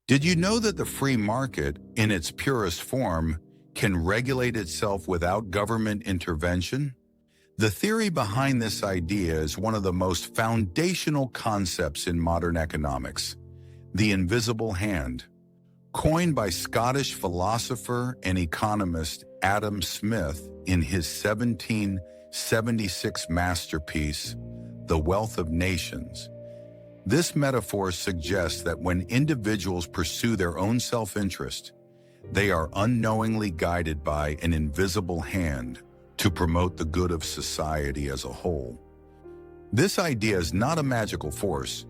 Did you know that the free market, in its purest form, can regulate itself without government intervention? The theory behind this idea is one of the most foundational concepts in modern economics, the invisible hand. Coined by Scottish philosopher and economist Adam Smith in his 1776 masterpiece, The Wealth of Nations. This metaphor suggests that when individuals pursue their own self-interest, they are unknowingly guided by an invisible hand to promote the good of society as a whole. This idea is not a magical force,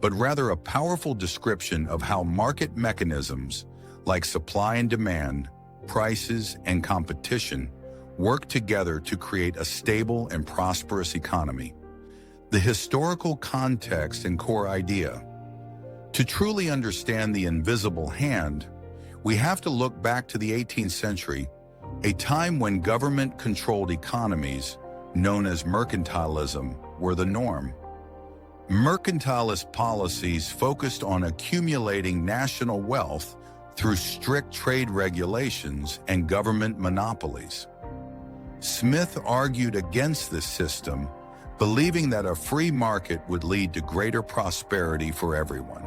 but rather a powerful description of how market mechanisms like supply and demand, prices and competition work together to create a stable and prosperous economy. The historical context and core idea. To truly understand the invisible hand, we have to look back to the 18th century, a time when government-controlled economies, known as mercantilism, were the norm. Mercantilist policies focused on accumulating national wealth through strict trade regulations and government monopolies. Smith argued against this system, believing that a free market would lead to greater prosperity for everyone.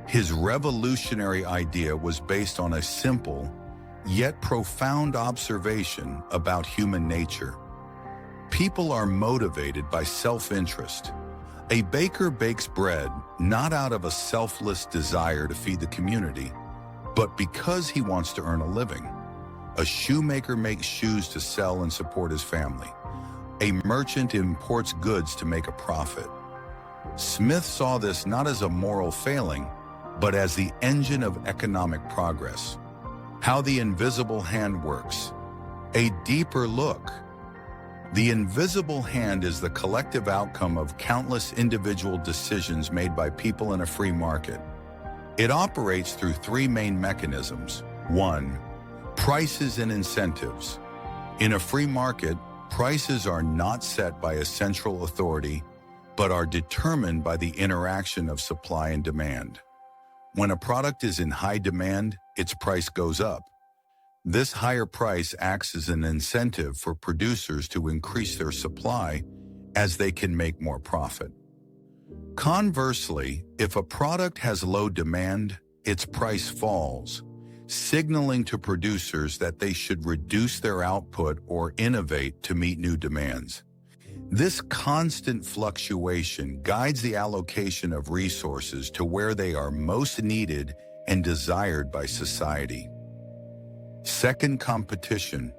His revolutionary idea was based on a simple, yet profound observation about human nature. People are motivated by self-interest. A baker bakes bread not out of a selfless desire to feed the community, but because he wants to earn a living. A shoemaker makes shoes to sell and support his family. A merchant imports goods to make a profit. Smith saw this not as a moral failing, but as the engine of economic progress. How the invisible hand works. A deeper look. The invisible hand is the collective outcome of countless individual decisions made by people in a free market. It operates through three main mechanisms. 1. Prices and incentives. In a free market, prices are not set by a central authority, but are determined by the interaction of supply and demand. When a product is in high demand, its price goes up. This higher price acts as an incentive for producers to increase their supply as they can make more profit. Conversely, if a product has low demand, its price falls, signaling to producers that they should reduce their output or innovate to meet new demands. This constant fluctuation guides the allocation of resources to where they are most needed and desired by society. Second, competition.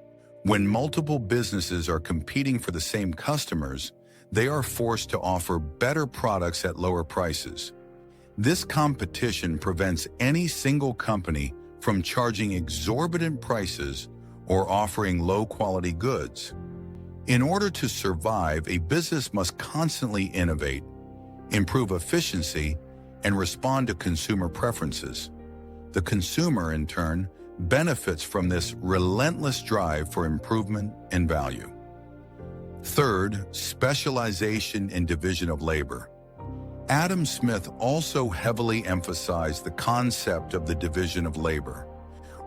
When multiple businesses are competing for the same customers, they are forced to offer better products at lower prices. This competition prevents any single company from charging exorbitant prices or offering low-quality goods. In order to survive, a business must constantly innovate, improve efficiency, and respond to consumer preferences. The consumer, in turn, benefits from this relentless drive for improvement and value. Third, specialization and division of labor. Adam Smith also heavily emphasized the concept of the division of labor.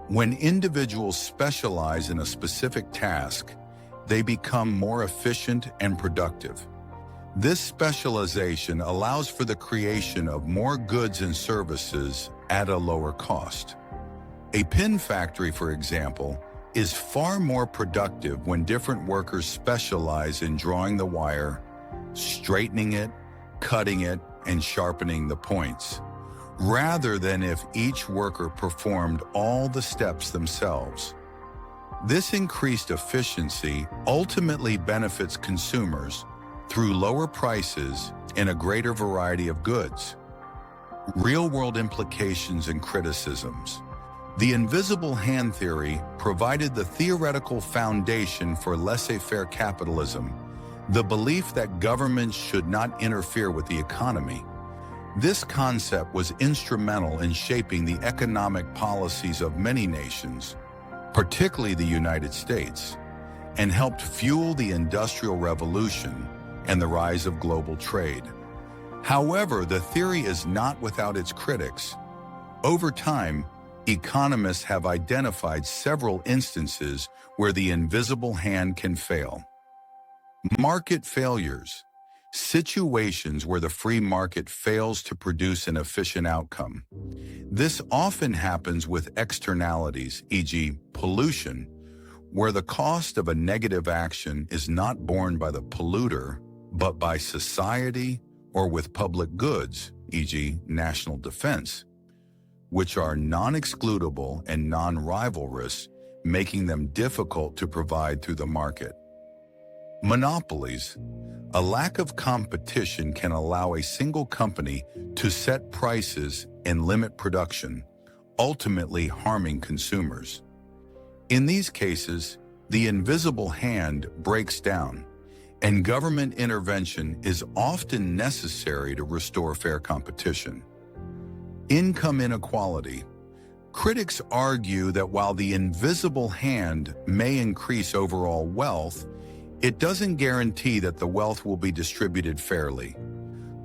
When individuals specialize in a specific task, they become more efficient and productive. This specialization allows for the creation of more goods and services at a lower cost. A pin factory, for example, is far more productive when different workers specialize in drawing the wire, straightening it, cutting it, and sharpening the points, rather than if each worker performed all the steps themselves. This increased efficiency ultimately benefits consumers through lower prices and a greater variety of goods. Real-world implications and criticisms. The invisible hand theory provided the theoretical foundation for laissez-faire capitalism, the belief that governments should not interfere with the economy. This concept was instrumental in shaping the economic policies of many nations, particularly the United States, and helped fuel the Industrial Revolution and the rise of global trade. However, the theory is not without its critics. Over time, economists have identified several instances where the invisible hand can fail. Market failures, situations where the free market fails to produce an efficient outcome. This often happens with externalities, e.g., pollution, where the cost of a negative action is not borne by the polluter, but by society, or with public goods, e.g., national defense, which are non-excludable and non-rivalrous, making them difficult to provide through the market. Monopolies. A lack of competition can allow a single company to set prices and limit production, ultimately harming consumers. In these cases, the invisible hand breaks down, and government intervention is often necessary to restore fair competition. Income inequality. Critics argue that while the invisible hand may increase overall wealth, it doesn't guarantee that the wealth will be distributed fairly.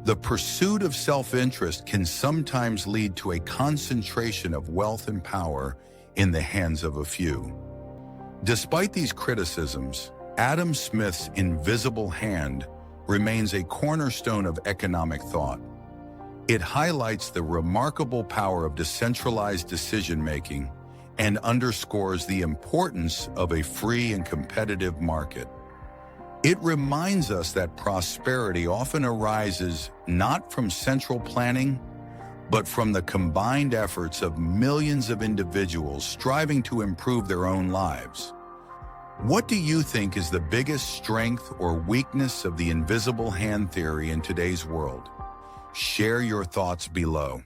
The pursuit of self-interest can sometimes lead to a concentration of wealth and power in the hands of a few. Despite these criticisms, Adam Smith's invisible hand remains a cornerstone of economic thought. It highlights the remarkable power of decentralized decision-making and underscores the importance of a free and competitive market. It reminds us that prosperity often arises not from central planning, but from the combined efforts of millions of individuals striving to improve their own lives. What do you think is the biggest strength or weakness of the invisible hand theory in today's world? Share your thoughts below.